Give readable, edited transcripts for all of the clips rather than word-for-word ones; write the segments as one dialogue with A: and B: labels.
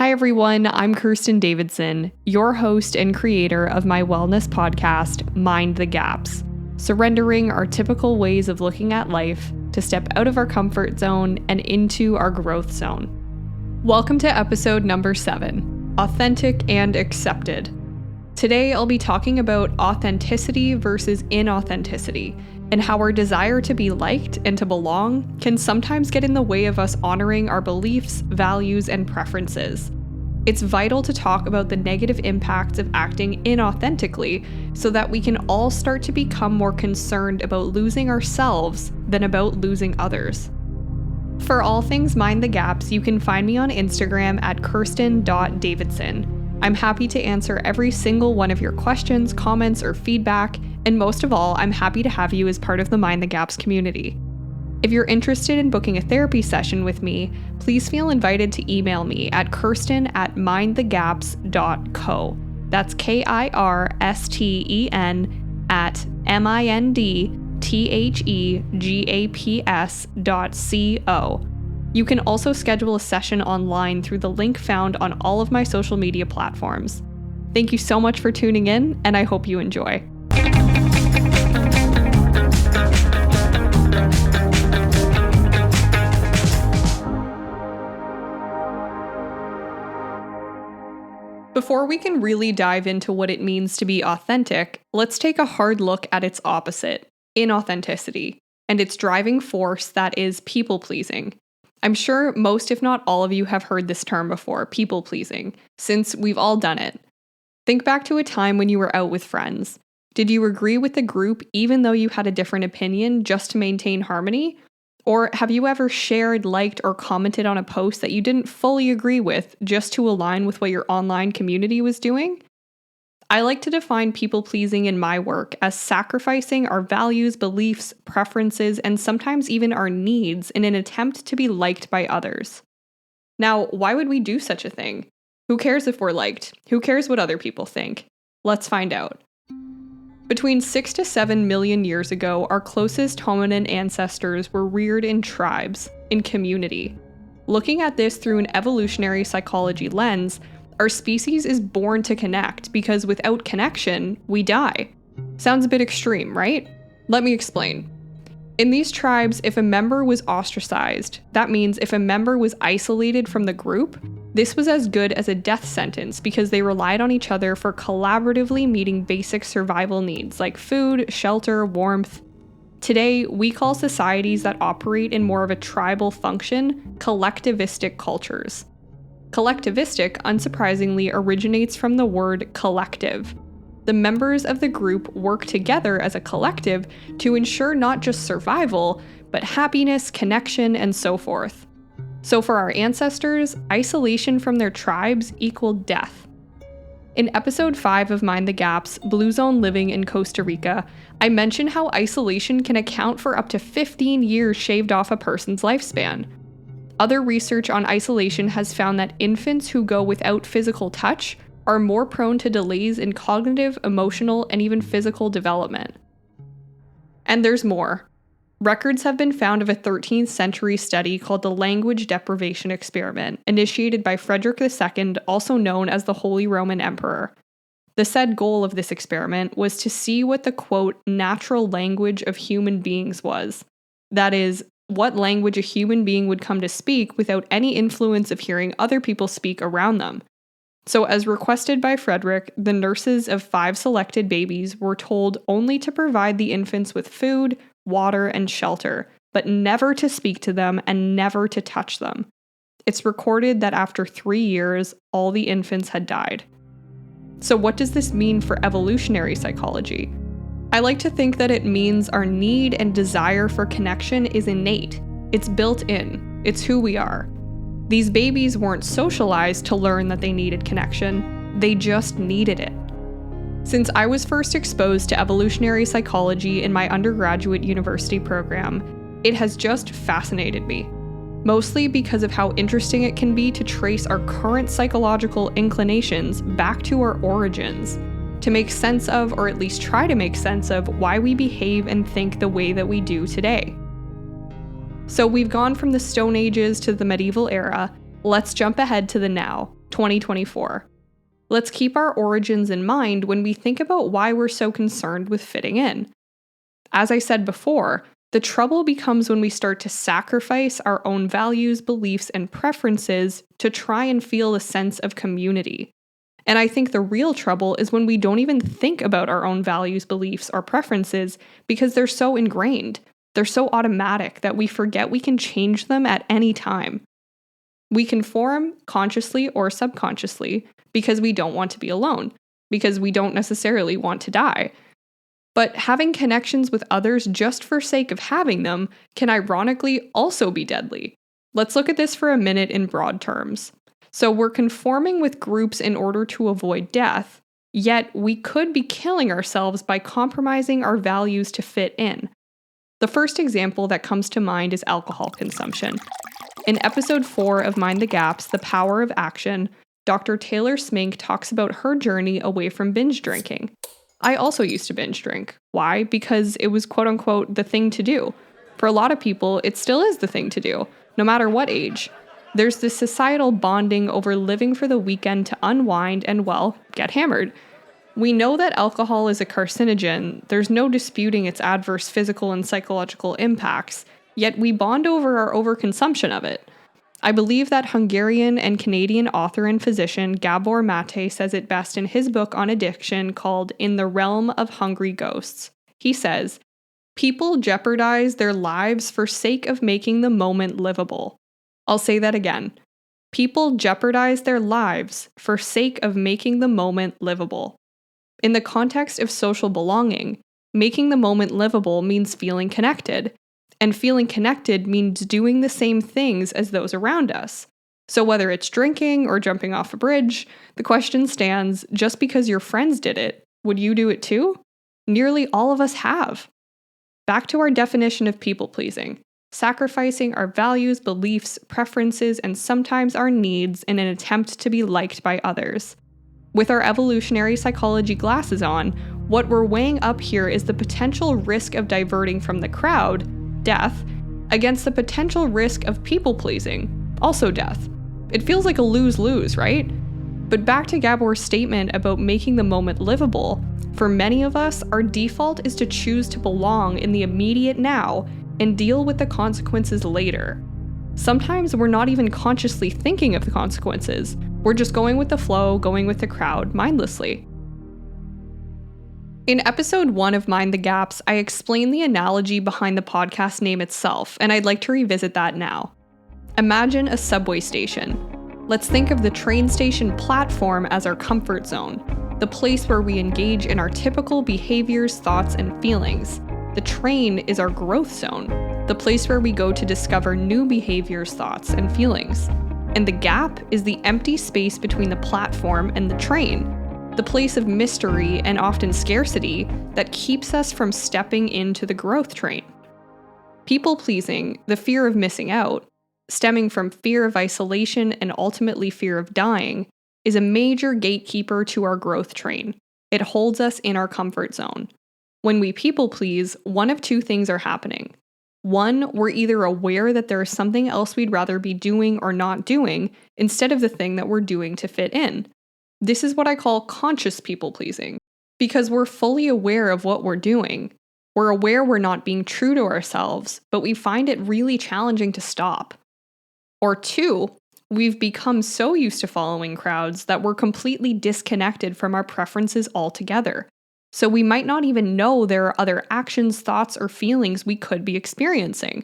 A: Hi everyone, I'm Kirsten Davidson, your host and creator of my wellness podcast, Mind the Gaps, surrendering our typical ways of looking at life to step out of our comfort zone and into our growth zone. Welcome to episode number 7, Authentic and Accepted. Today I'll be talking about authenticity versus inauthenticity, and how our desire to be liked and to belong can sometimes get in the way of us honoring our beliefs, values, and preferences. It's vital to talk about the negative impacts of acting inauthentically so that we can all start to become more concerned about losing ourselves than about losing others. For all things Mind the Gaps, you can find me on Instagram at kirsten.davidson. I'm happy to answer every single one of your questions, comments, or feedback, and most of all, I'm happy to have you as part of the Mind the Gaps community. If you're interested in booking a therapy session with me, please feel invited to email me at kirsten@mindthegaps.co. That's KIRSTEN@MINDTHEGAPS.co. You can also schedule a session online through the link found on all of my social media platforms. Thank you so much for tuning in, and I hope you enjoy. Before we can really dive into what it means to be authentic, let's take a hard look at its opposite, inauthenticity, and its driving force that is people-pleasing. I'm sure most, if not all of you, have heard this term before, people-pleasing, since we've all done it. Think back to a time when you were out with friends. Did you agree with the group even though you had a different opinion just to maintain harmony? Or have you ever shared, liked, or commented on a post that you didn't fully agree with just to align with what your online community was doing? I like to define people-pleasing in my work as sacrificing our values, beliefs, preferences, and sometimes even our needs in an attempt to be liked by others. Now, why would we do such a thing? Who cares if we're liked? Who cares what other people think? Let's find out. Between 6 to 7 million years ago, our closest hominin ancestors were reared in tribes, in community. Looking at this through an evolutionary psychology lens, our species is born to connect because without connection, we die. Sounds a bit extreme, right? Let me explain. In these tribes, if a member was ostracized, that means if a member was isolated from the group, this was as good as a death sentence because they relied on each other for collaboratively meeting basic survival needs like food, shelter, warmth. Today, we call societies that operate in more of a tribal function collectivistic cultures. Collectivistic, unsurprisingly, originates from the word collective. The members of the group work together as a collective to ensure not just survival, but happiness, connection, and so forth. So for our ancestors, isolation from their tribes equaled death. In episode 5 of Mind the Gaps, Blue Zone Living in Costa Rica, I mentioned how isolation can account for up to 15 years shaved off a person's lifespan. Other research on isolation has found that infants who go without physical touch are more prone to delays in cognitive, emotional, and even physical development. And there's more. Records have been found of a 13th century study called the Language Deprivation Experiment, initiated by Frederick II, also known as the Holy Roman Emperor. The said goal of this experiment was to see what the, quote, natural language of human beings was. That is, what language a human being would come to speak without any influence of hearing other people speak around them. So as requested by Frederick, the nurses of 5 selected babies were told only to provide the infants with food, water, and shelter, but never to speak to them and never to touch them. It's recorded that after 3 years, all the infants had died. So what does this mean for evolutionary psychology? I like to think that it means our need and desire for connection is innate. It's built in. It's who we are. These babies weren't socialized to learn that they needed connection. They just needed it. Since I was first exposed to evolutionary psychology in my undergraduate university program, it has just fascinated me. Mostly because of how interesting it can be to trace our current psychological inclinations back to our origins, to make sense of, or at least try to make sense of, why we behave and think the way that we do today. So we've gone from the Stone Ages to the medieval era. Let's jump ahead to the now. 2024. Let's keep our origins in mind when we think about why we're so concerned with fitting in. As I said before, the trouble becomes when we start to sacrifice our own values, beliefs, and preferences to try and feel a sense of community. And I think the real trouble is when we don't even think about our own values, beliefs, or preferences because they're so ingrained. They're so automatic that we forget we can change them at any time. We conform consciously or subconsciously because we don't want to be alone, because we don't necessarily want to die. But having connections with others just for sake of having them can ironically also be deadly. Let's look at this for a minute in broad terms. So we're conforming with groups in order to avoid death, yet we could be killing ourselves by compromising our values to fit in. The first example that comes to mind is alcohol consumption. In episode 4 of Mind the Gaps, The Power of Action, Dr. Taylor Smink talks about her journey away from binge drinking. I also used to binge drink. Why? Because it was quote unquote the thing to do. For a lot of people, it still is the thing to do, no matter what age. There's this societal bonding over living for the weekend to unwind and, well, get hammered. We know that alcohol is a carcinogen. There's no disputing its adverse physical and psychological impacts, yet we bond over our overconsumption of it. I believe that Hungarian and Canadian author and physician Gabor Mate says it best in his book on addiction called In the Realm of Hungry Ghosts. He says, "People jeopardize their lives for sake of making the moment livable." I'll say that again. People jeopardize their lives for sake of making the moment livable. In the context of social belonging, making the moment livable means feeling connected. And feeling connected means doing the same things as those around us. So whether it's drinking or jumping off a bridge, the question stands, just because your friends did it, would you do it too? Nearly all of us have. Back to our definition of people-pleasing. Sacrificing our values, beliefs, preferences, and sometimes our needs in an attempt to be liked by others. With our evolutionary psychology glasses on, what we're weighing up here is the potential risk of diverting from the crowd, death, against the potential risk of people-pleasing, also death. It feels like a lose-lose, right? But back to Gabor's statement about making the moment livable, for many of us, our default is to choose to belong in the immediate now and deal with the consequences later. Sometimes we're not even consciously thinking of the consequences. We're just going with the flow, going with the crowd, mindlessly. In episode 1 of Mind the Gaps, I explained the analogy behind the podcast name itself, and I'd like to revisit that now. Imagine a subway station. Let's think of the train station platform as our comfort zone, the place where we engage in our typical behaviors, thoughts, and feelings. The train is our growth zone, the place where we go to discover new behaviors, thoughts, and feelings. And the gap is the empty space between the platform and the train, the place of mystery and often scarcity that keeps us from stepping into the growth train. People-pleasing, the fear of missing out, stemming from fear of isolation and ultimately fear of dying, is a major gatekeeper to our growth train. It holds us in our comfort zone. When we people-please, one of two things are happening. One, we're either aware that there is something else we'd rather be doing or not doing instead of the thing that we're doing to fit in. This is what I call conscious people-pleasing, because we're fully aware of what we're doing. We're aware we're not being true to ourselves, but we find it really challenging to stop. Or two, we've become so used to following crowds that we're completely disconnected from our preferences altogether. So we might not even know there are other actions, thoughts, or feelings we could be experiencing.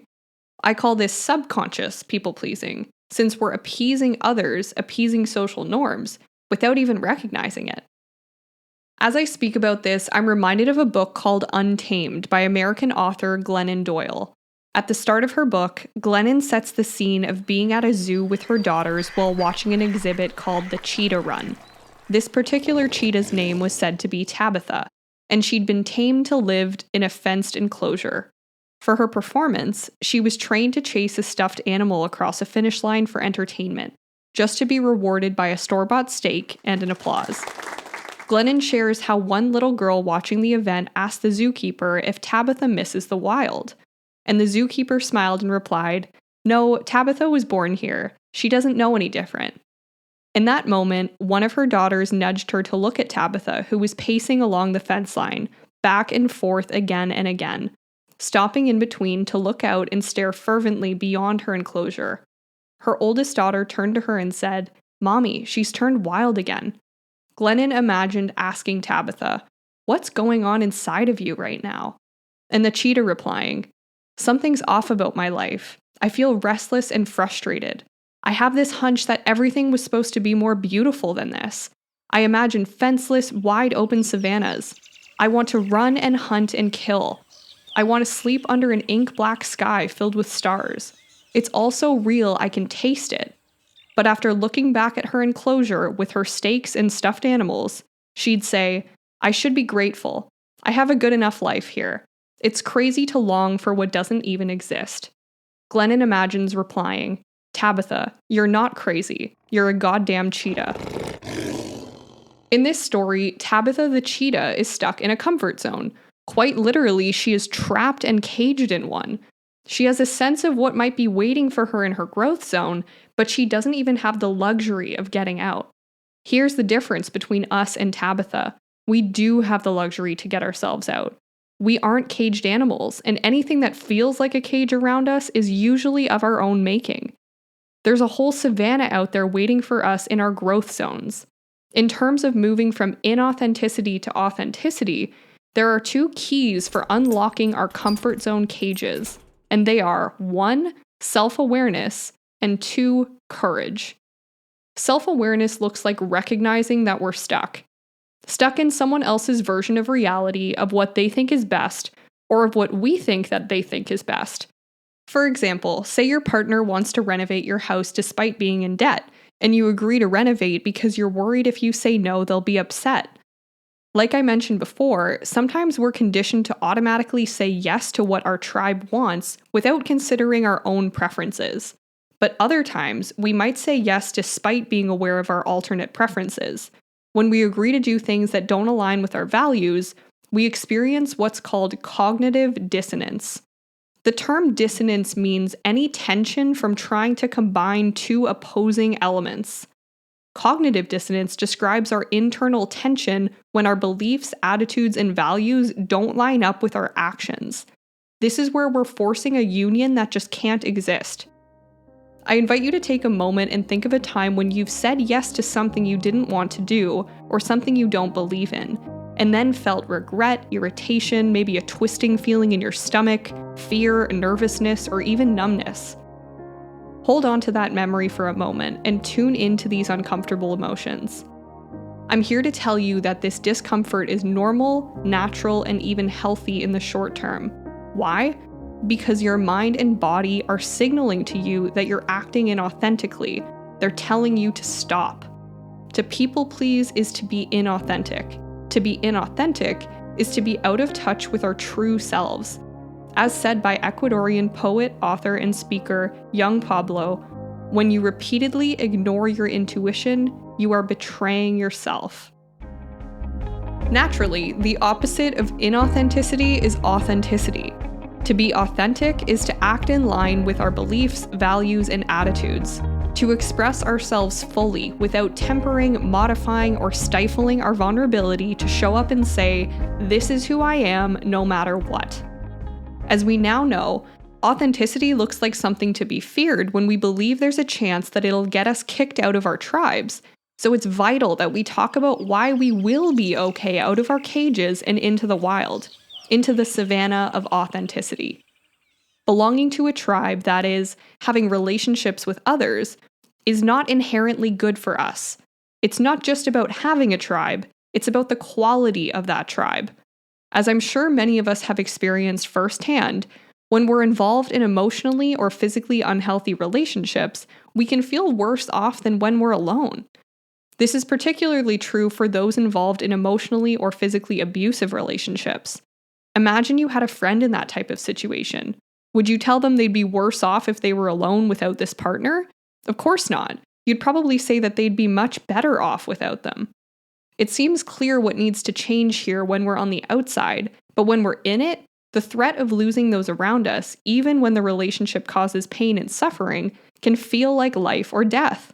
A: I call this subconscious people-pleasing, since we're appeasing others, appeasing social norms, without even recognizing it. As I speak about this, I'm reminded of a book called Untamed by American author Glennon Doyle. At the start of her book, Glennon sets the scene of being at a zoo with her daughters while watching an exhibit called the Cheetah Run. This particular cheetah's name was said to be Tabitha, and she'd been tamed to live in a fenced enclosure. For her performance, she was trained to chase a stuffed animal across a finish line for entertainment, just to be rewarded by a store-bought steak and an applause. Glennon shares how one little girl watching the event asked the zookeeper if Tabitha misses the wild. And the zookeeper smiled and replied, "No, Tabitha was born here. She doesn't know any different." In that moment, one of her daughters nudged her to look at Tabitha, who was pacing along the fence line, back and forth again and again, stopping in between to look out and stare fervently beyond her enclosure. Her oldest daughter turned to her and said, "Mommy, she's turned wild again." Glennon imagined asking Tabitha, "What's going on inside of you right now?" And the cheetah replying, "Something's off about my life. I feel restless and frustrated. I have this hunch that everything was supposed to be more beautiful than this. I imagine fenceless, wide open savannas. I want to run and hunt and kill. I want to sleep under an ink black sky filled with stars. It's all so real I can taste it." But after looking back at her enclosure with her steaks and stuffed animals, she'd say, "I should be grateful. I have a good enough life here. It's crazy to long for what doesn't even exist." Glennon imagines replying, "Tabitha, you're not crazy. You're a goddamn cheetah." In this story, Tabitha the cheetah is stuck in a comfort zone. Quite literally, she is trapped and caged in one. She has a sense of what might be waiting for her in her growth zone, but she doesn't even have the luxury of getting out. Here's the difference between us and Tabitha. We do have the luxury to get ourselves out. We aren't caged animals, and anything that feels like a cage around us is usually of our own making. There's a whole savanna out there waiting for us in our growth zones. In terms of moving from inauthenticity to authenticity, there are 2 keys for unlocking our comfort zone cages, and they are 1, self-awareness, and 2, courage. Self-awareness looks like recognizing that we're stuck in someone else's version of reality of what they think is best, or of what we think that they think is best. For example, say your partner wants to renovate your house despite being in debt, and you agree to renovate because you're worried if you say no, they'll be upset. Like I mentioned before, sometimes we're conditioned to automatically say yes to what our tribe wants without considering our own preferences. But other times, we might say yes despite being aware of our alternate preferences. When we agree to do things that don't align with our values, we experience what's called cognitive dissonance. The term dissonance means any tension from trying to combine 2 opposing elements. Cognitive dissonance describes our internal tension when our beliefs, attitudes, and values don't line up with our actions. This is where we're forcing a union that just can't exist. I invite you to take a moment and think of a time when you've said yes to something you didn't want to do or something you don't believe in, and then felt regret, irritation, maybe a twisting feeling in your stomach, fear, nervousness, or even numbness. Hold on to that memory for a moment and tune into these uncomfortable emotions. I'm here to tell you that this discomfort is normal, natural, and even healthy in the short term. Why? Because your mind and body are signaling to you that you're acting inauthentically. They're telling you to stop. To people please is to be inauthentic. To be inauthentic is to be out of touch with our true selves. As said by Ecuadorian poet, author, and speaker Young Pablo, when you repeatedly ignore your intuition, you are betraying yourself. Naturally, the opposite of inauthenticity is authenticity. To be authentic is to act in line with our beliefs, values, and attitudes. To express ourselves fully without tempering, modifying, or stifling our vulnerability to show up and say, "This is who I am, no matter what." As we now know, authenticity looks like something to be feared when we believe there's a chance that it'll get us kicked out of our tribes. So it's vital that we talk about why we will be okay out of our cages and into the wild, into the savanna of authenticity. Belonging to a tribe, that is, having relationships with others, is not inherently good for us. It's not just about having a tribe, it's about the quality of that tribe. As I'm sure many of us have experienced firsthand, when we're involved in emotionally or physically unhealthy relationships, we can feel worse off than when we're alone. This is particularly true for those involved in emotionally or physically abusive relationships. Imagine you had a friend in that type of situation. Would you tell them they'd be worse off if they were alone without this partner? Of course not. You'd probably say that they'd be much better off without them. It seems clear what needs to change here when we're on the outside, but when we're in it, the threat of losing those around us, even when the relationship causes pain and suffering, can feel like life or death.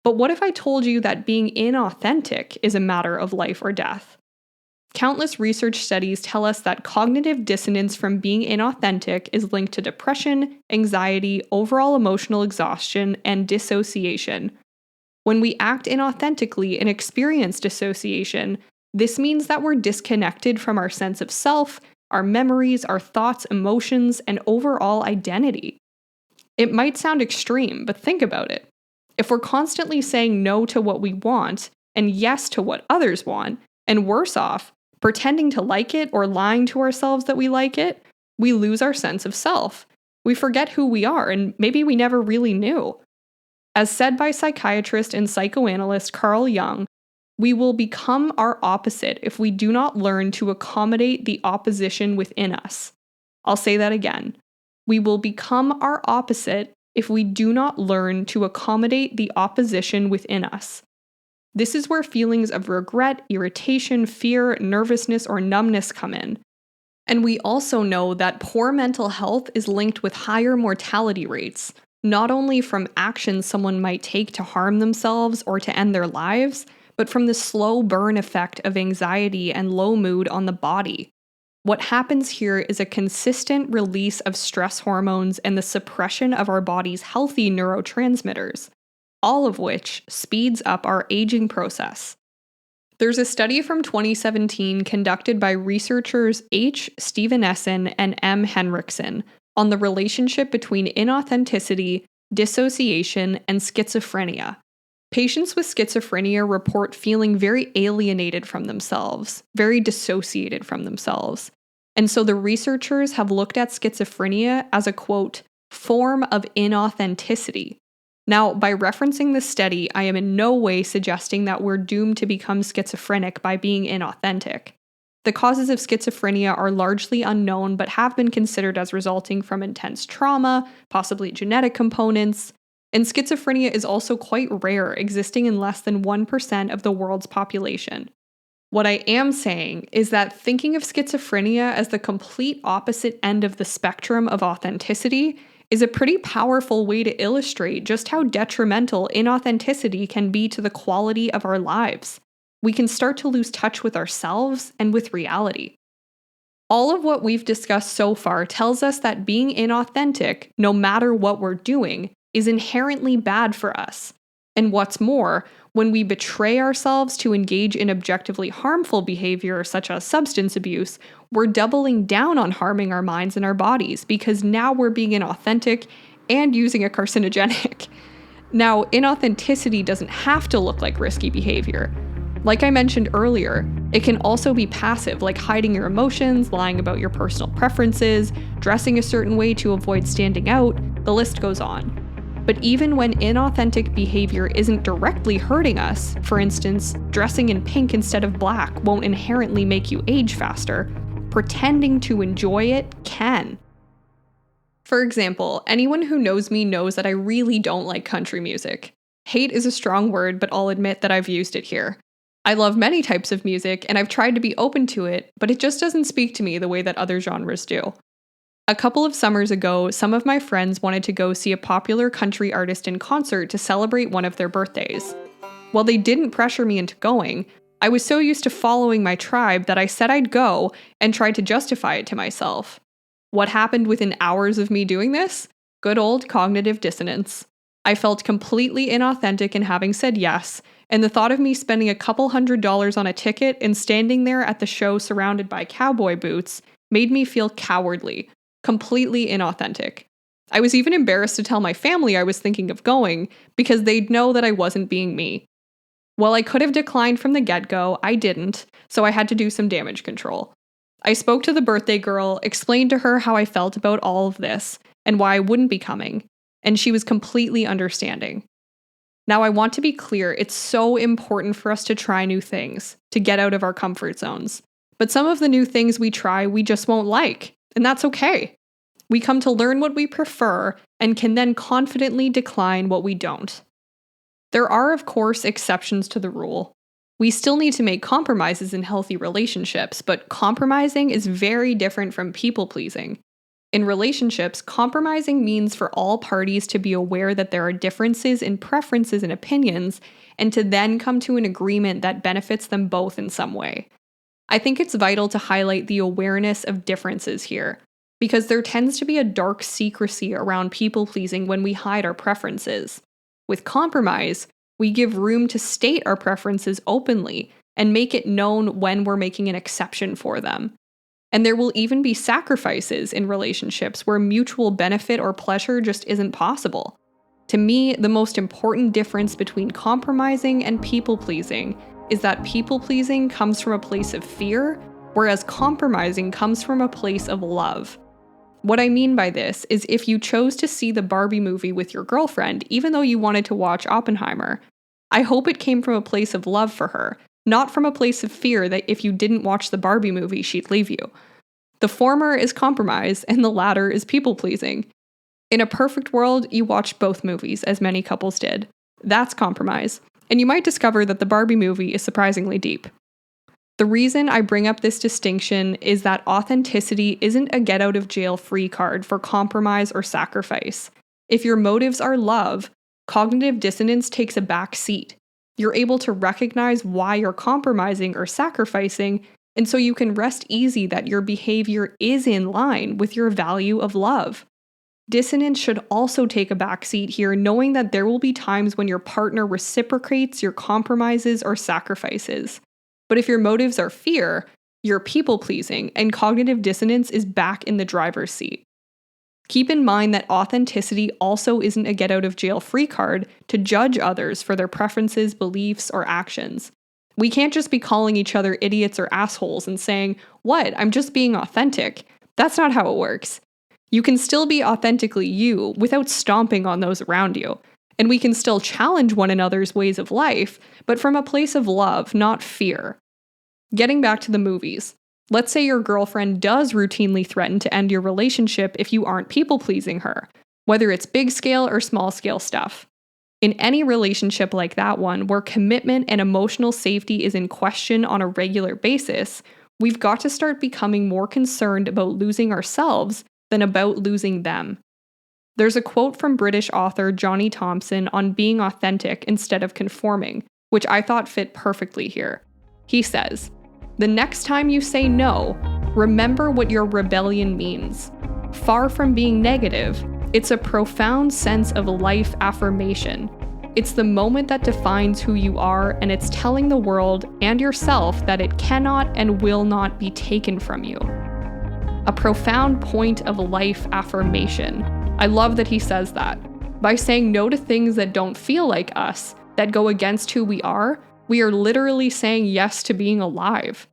A: But what if I told you that being inauthentic is a matter of life or death? Countless research studies tell us that cognitive dissonance from being inauthentic is linked to depression, anxiety, overall emotional exhaustion, and dissociation. When we act inauthentically and experience dissociation, this means that we're disconnected from our sense of self, our memories, our thoughts, emotions, and overall identity. It might sound extreme, but think about it. If we're constantly saying no to what we want and yes to what others want, and worse off, pretending to like it or lying to ourselves that we like it, we lose our sense of self. We forget who we are, and maybe we never really knew. As said by psychiatrist and psychoanalyst Carl Jung, we will become our opposite if we do not learn to accommodate the opposition within us. I'll say that again. We will become our opposite if we do not learn to accommodate the opposition within us. This is where feelings of regret, irritation, fear, nervousness, or numbness come in. And we also know that poor mental health is linked with higher mortality rates, not only from actions someone might take to harm themselves or to end their lives, but from the slow burn effect of anxiety and low mood on the body. What happens here is a consistent release of stress hormones and the suppression of our body's healthy neurotransmitters, all of which speeds up our aging process. There's a study from 2017 conducted by researchers H. Stevenessen and M. Henriksen on the relationship between inauthenticity, dissociation, and schizophrenia. Patients with schizophrenia report feeling very alienated from themselves, very dissociated from themselves. And so the researchers have looked at schizophrenia as a, quote, form of inauthenticity. Now, by referencing this study, I am in no way suggesting that we're doomed to become schizophrenic by being inauthentic. The causes of schizophrenia are largely unknown but have been considered as resulting from intense trauma, possibly genetic components, and schizophrenia is also quite rare, existing in less than 1% of the world's population. What I am saying is that thinking of schizophrenia as the complete opposite end of the spectrum of authenticity is a pretty powerful way to illustrate just how detrimental inauthenticity can be to the quality of our lives. We can start to lose touch with ourselves and with reality. All of what we've discussed so far tells us that being inauthentic, no matter what we're doing, is inherently bad for us. And what's more, when we betray ourselves to engage in objectively harmful behavior such as substance abuse, we're doubling down on harming our minds and our bodies because now we're being inauthentic and using a carcinogenic. Now, inauthenticity doesn't have to look like risky behavior. Like I mentioned earlier, it can also be passive, like hiding your emotions, lying about your personal preferences, dressing a certain way to avoid standing out, the list goes on. But even when inauthentic behavior isn't directly hurting us, for instance, dressing in pink instead of black won't inherently make you age faster, pretending to enjoy it can. For example, anyone who knows me knows that I really don't like country music. Hate is a strong word, but I'll admit that I've used it here. I love many types of music, and I've tried to be open to it, but it just doesn't speak to me the way that other genres do. A couple of summers ago, some of my friends wanted to go see a popular country artist in concert to celebrate one of their birthdays. While they didn't pressure me into going, I was so used to following my tribe that I said I'd go and tried to justify it to myself. What happened within hours of me doing this? Good old cognitive dissonance. I felt completely inauthentic in having said yes, and the thought of me spending a couple $100s on a ticket and standing there at the show surrounded by cowboy boots made me feel cowardly. Completely inauthentic. I was even embarrassed to tell my family I was thinking of going because they'd know that I wasn't being me. While I could have declined from the get-go, I didn't, so I had to do some damage control. I spoke to the birthday girl, explained to her how I felt about all of this and why I wouldn't be coming, and she was completely understanding. Now, I want to be clear, it's so important for us to try new things, to get out of our comfort zones. But some of the new things we try, we just won't like, and that's okay. We come to learn what we prefer and can then confidently decline what we don't. There are, of course, exceptions to the rule. We still need to make compromises in healthy relationships, but compromising is very different from people-pleasing. In relationships, compromising means for all parties to be aware that there are differences in preferences and opinions, and to then come to an agreement that benefits them both in some way. I think it's vital to highlight the awareness of differences here, because there tends to be a dark secrecy around people-pleasing when we hide our preferences. With compromise, we give room to state our preferences openly and make it known when we're making an exception for them. And there will even be sacrifices in relationships where mutual benefit or pleasure just isn't possible. To me, the most important difference between compromising and people-pleasing is that people-pleasing comes from a place of fear, whereas compromising comes from a place of love. What I mean by this is if you chose to see the Barbie movie with your girlfriend, even though you wanted to watch Oppenheimer, I hope it came from a place of love for her, not from a place of fear that if you didn't watch the Barbie movie, she'd leave you. The former is compromise, and the latter is people-pleasing. In a perfect world, you watch both movies, as many couples did. That's compromise, and you might discover that the Barbie movie is surprisingly deep. The reason I bring up this distinction is that authenticity isn't a get-out-of-jail-free card for compromise or sacrifice. If your motives are love, cognitive dissonance takes a back seat. You're able to recognize why you're compromising or sacrificing, and so you can rest easy that your behavior is in line with your value of love. Dissonance should also take a backseat here, knowing that there will be times when your partner reciprocates your compromises or sacrifices. But if your motives are fear, you're people-pleasing, and cognitive dissonance is back in the driver's seat. Keep in mind that authenticity also isn't a get-out-of-jail-free card to judge others for their preferences, beliefs, or actions. We can't just be calling each other idiots or assholes and saying, "What? I'm just being authentic." That's not how it works. You can still be authentically you without stomping on those around you. And we can still challenge one another's ways of life, but from a place of love, not fear. Getting back to the movies. Let's say your girlfriend does routinely threaten to end your relationship if you aren't people-pleasing her, whether it's big-scale or small-scale stuff. In any relationship like that one, where commitment and emotional safety is in question on a regular basis, we've got to start becoming more concerned about losing ourselves than about losing them. There's a quote from British author Johnny Thompson on being authentic instead of conforming, which I thought fit perfectly here. He says, "The next time you say no, remember what your rebellion means. Far from being negative, it's a profound sense of life affirmation. It's the moment that defines who you are, and it's telling the world and yourself that it cannot and will not be taken from you." A profound point of life affirmation. I love that he says that. By saying no to things that don't feel like us, that go against who we are literally saying yes to being alive.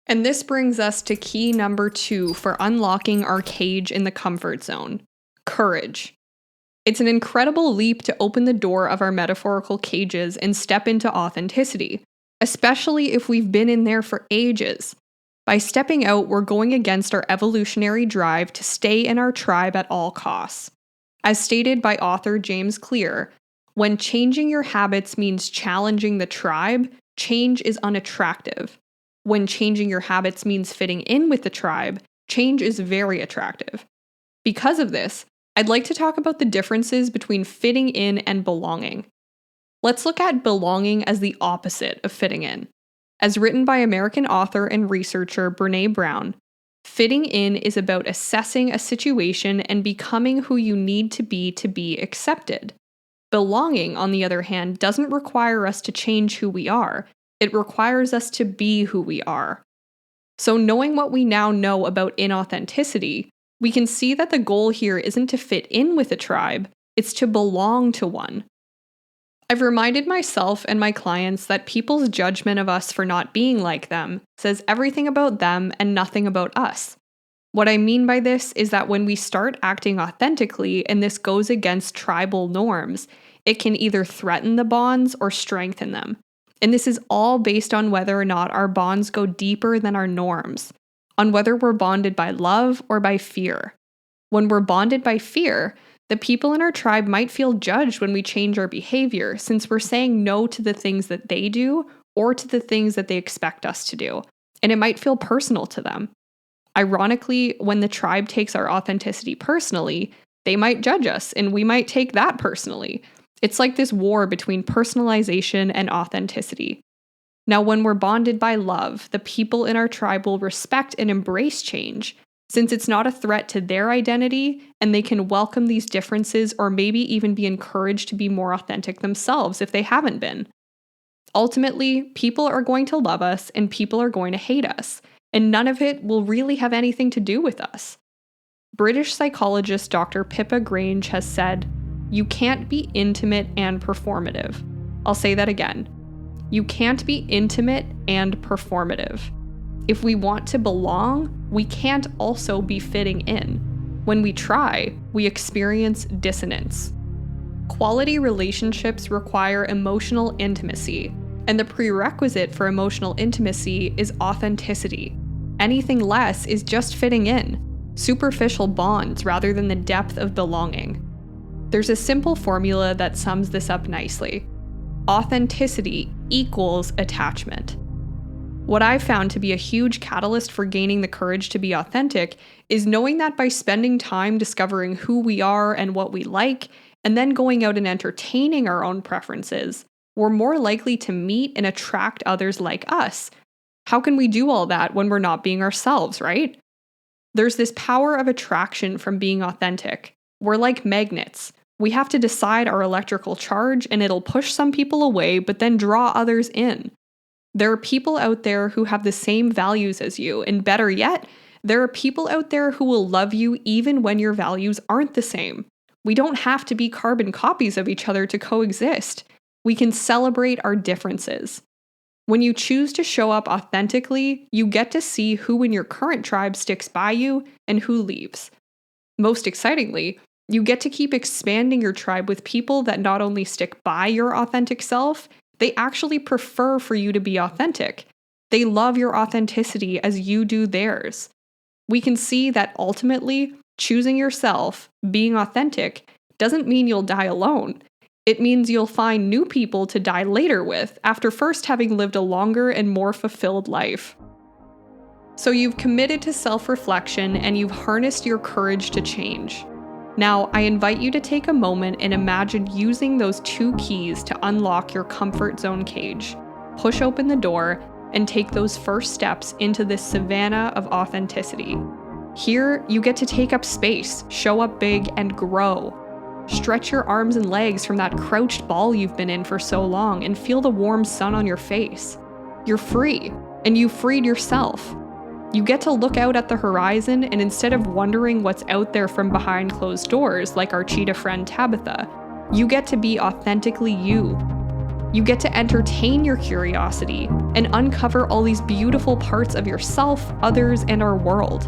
A: And this brings us to key number 2 for unlocking our cage in the comfort zone: courage. It's an incredible leap to open the door of our metaphorical cages and step into authenticity, especially if we've been in there for ages. By stepping out, we're going against our evolutionary drive to stay in our tribe at all costs. As stated by author James Clear, when changing your habits means challenging the tribe, change is unattractive. When changing your habits means fitting in with the tribe, change is very attractive. Because of this, I'd like to talk about the differences between fitting in and belonging. Let's look at belonging as the opposite of fitting in. As written by American author and researcher Brené Brown, fitting in is about assessing a situation and becoming who you need to be accepted. Belonging, on the other hand, doesn't require us to change who we are. It requires us to be who we are. So knowing what we now know about inauthenticity, we can see that the goal here isn't to fit in with a tribe, it's to belong to one. I've reminded myself and my clients that people's judgment of us for not being like them says everything about them and nothing about us. What I mean by this is that when we start acting authentically and this goes against tribal norms, it can either threaten the bonds or strengthen them. And this is all based on whether or not our bonds go deeper than our norms, on whether we're bonded by love or by fear. When we're bonded by fear, the people in our tribe might feel judged when we change our behavior, since we're saying no to the things that they do or to the things that they expect us to do, and it might feel personal to them. Ironically, when the tribe takes our authenticity personally, they might judge us and we might take that personally. It's like this war between personalization and authenticity. Now, when we're bonded by love, the people in our tribe will respect and embrace change, since it's not a threat to their identity, and they can welcome these differences or maybe even be encouraged to be more authentic themselves if they haven't been. Ultimately, people are going to love us and people are going to hate us, and none of it will really have anything to do with us. British psychologist Dr. Pippa Grange has said, "You can't be intimate and performative." I'll say that again. You can't be intimate and performative. If we want to belong, we can't also be fitting in. When we try, we experience dissonance. Quality relationships require emotional intimacy, and the prerequisite for emotional intimacy is authenticity. Anything less is just fitting in, superficial bonds rather than the depth of belonging. There's a simple formula that sums this up nicely. Authenticity equals attachment. What I've found to be a huge catalyst for gaining the courage to be authentic is knowing that by spending time discovering who we are and what we like, and then going out and entertaining our own preferences, we're more likely to meet and attract others like us. How can we do all that when we're not being ourselves, right? There's this power of attraction from being authentic. We're like magnets. We have to decide our electrical charge and it'll push some people away, but then draw others in. There are people out there who have the same values as you, and better yet, there are people out there who will love you even when your values aren't the same. We don't have to be carbon copies of each other to coexist. We can celebrate our differences. When you choose to show up authentically, you get to see who in your current tribe sticks by you and who leaves. Most excitingly, you get to keep expanding your tribe with people that not only stick by your authentic self, they actually prefer for you to be authentic. They love your authenticity as you do theirs. We can see that ultimately, choosing yourself, being authentic, doesn't mean you'll die alone. It means you'll find new people to die later with after first having lived a longer and more fulfilled life. So you've committed to self-reflection and you've harnessed your courage to change. Now, I invite you to take a moment and imagine using those 2 keys to unlock your comfort zone cage. Push open the door and take those first steps into this savanna of authenticity. Here, you get to take up space, show up big, and grow. Stretch your arms and legs from that crouched ball you've been in for so long and feel the warm sun on your face. You're free, and you've freed yourself. You get to look out at the horizon, and instead of wondering what's out there from behind closed doors like our cheetah friend Tabitha, you get to be authentically you. You get to entertain your curiosity and uncover all these beautiful parts of yourself, others, and our world.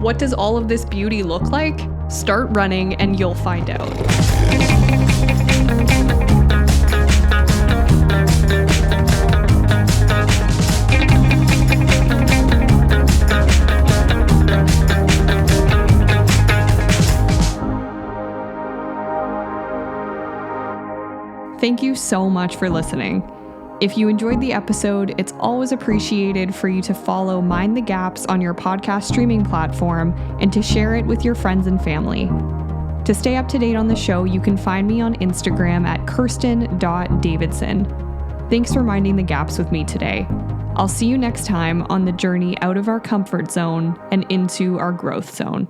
A: What does all of this beauty look like? Start running and you'll find out. Thank you so much for listening. If you enjoyed the episode, it's always appreciated for you to follow Mind the Gaps on your podcast streaming platform and to share it with your friends and family. To stay up to date on the show, you can find me on Instagram at kirsten.davidson. Thanks for minding the gaps with me today. I'll see you next time on the journey out of our comfort zone and into our growth zone.